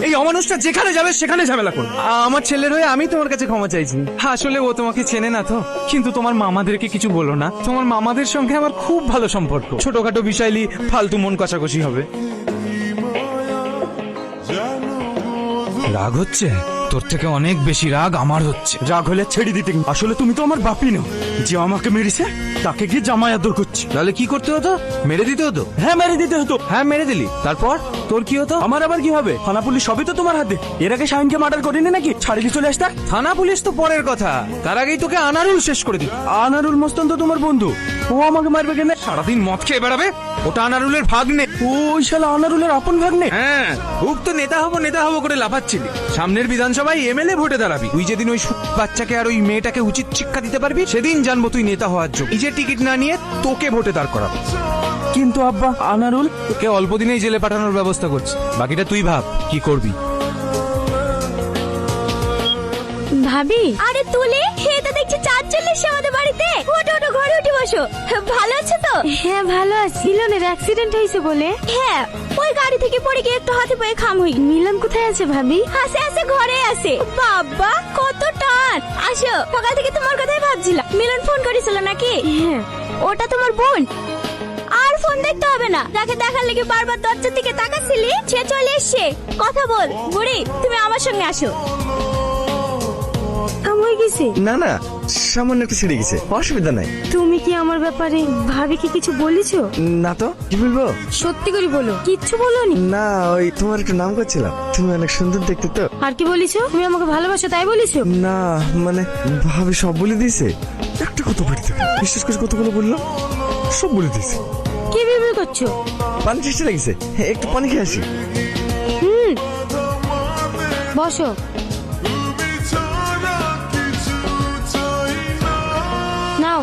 এই অমানুষটা যেখানে যাবে সেখানে ঝামেলা করবে। আমার ছেলের হয়ে আমি তোমার কাছে ক্ষমা চাইছি। আসলে ও তোমাকে চেনে না তো, কিন্তু তোমার মামাদেরকে কিছু বলো না। তোমার মামাদের সঙ্গে আমার খুব ভালো সম্পর্ক, ছোটখাটো বিষয়লি ফালতু মন কষাকষি হবে। রাগ হচ্ছে? তোর থেকে অনেক বেশি রাগ আমার হচ্ছে। রাগ হলে ছেড়ে দিতে, আসলে তুমি তো আমার বাপই না। যে আমাকে মেরেছে তাকে গিয়ে জামাই আদর করছি। তাহলে কি করতে হতো? মেরে দিতে হতো? হ্যাঁ মেরে দিতে হতো। হ্যাঁ মেরে দিলি, তারপর তোর কি হতো? আমার আবার কি হবে? থানা পুলিশ সবই তো তোমার হাতে। এর আগে শাহিনকে মার্ডার করিনি নাকি? ছাড়িয়ে চলে আসতা। থানা পুলিশ তো পরের কথা, তার আগেই তোকে আনারুল শেষ করে দিল। আনারুল মস্তান তো তোমার বন্ধু, ও আমাকে মারবে কেন? সারাদিন মদ খেয়ে বেড়াবে, ওটা আনারুলের ভাগ্নে। ওই শালা আনারুলের আপন ভাগ্নে। হ্যাঁ, খুব তো নেতা হবো করে লাফাচ্ছিলি। সামনের বিধানসভায় এমএলএ ভোটে দাঁড়াবি। তুই যেদিন ওই বাচ্চাকে আর ওই মেয়েটাকে উচিত শিক্ষা দিতে পারবি, সেদিন জানবো তুই নেতা হওয়ার যোগ্য। নিজের টিকিট না নিয়ে তোকে ভোটে দাঁড় করাবো। কিন্তু আব্বা, আনারুল তোকে অল্প দিনেই জেলে পাঠানোর ব্যবস্থা করছি, বাকিটা তুই ভাব কি করবি। ভাবি, আরে তুলে এটা দেখছি চাঁদ চলে এসেছে আমাদের বাড়িতে। ওঠো ওঠো, ঘরে উঠে বসো। ভালো আছো তো? হ্যাঁ ভালো আছি। মিলনের অ্যাক্সিডেন্ট হয়েছে বলে? হ্যাঁ, ওই গাড়ি থেকে পড়ে গিয়ে একটু হাতে পায়ে খাম হই। মিলন কোথায় আছে ভাবি? আছে ঘরে আছে। বাবা কত টান। আসো, সকাল থেকে তোমার কথাই ভাবছিলাম। মিলন ফোন করেছিল নাকি? হ্যাঁ। ওটা তোমার বোন? আর ফোন দেখতে হবে না, যাকে দেখার লেগে বারবার দরজার দিকে তাকাচ্ছিলি সে চলে এসছে। কথা বল। বুড়ি, তুমি আমার সঙ্গে আসো। হয়ে গেছে? না না, সামান্য একটা ছিঁড়ে গেছে, অসুবিধা নাই। তুমি কি আমার ব্যাপারে ভাবিকে কিছু বলেছো? না তো, কি বলবো? সত্যি করে বলো, কিচ্ছু বলোনি? না, ওই তোমার একটু নাম করছিলাম, তুমি অনেক সুন্দর দেখতে তো। আর কি বলেছো? তুমি আমাকে ভালোবাসো তাই বলেছো? না মানে, ভাবি সব বলে দিয়েছে। একটা কথা বলতে বিশ্বাস করে কতগুলো বললো, সব বলে দিয়েছে। কি বিড়বিড় করছো? পানি চেষ্টা লেগেছে, একটু পানি খেয়ে আসি। বসো। নাও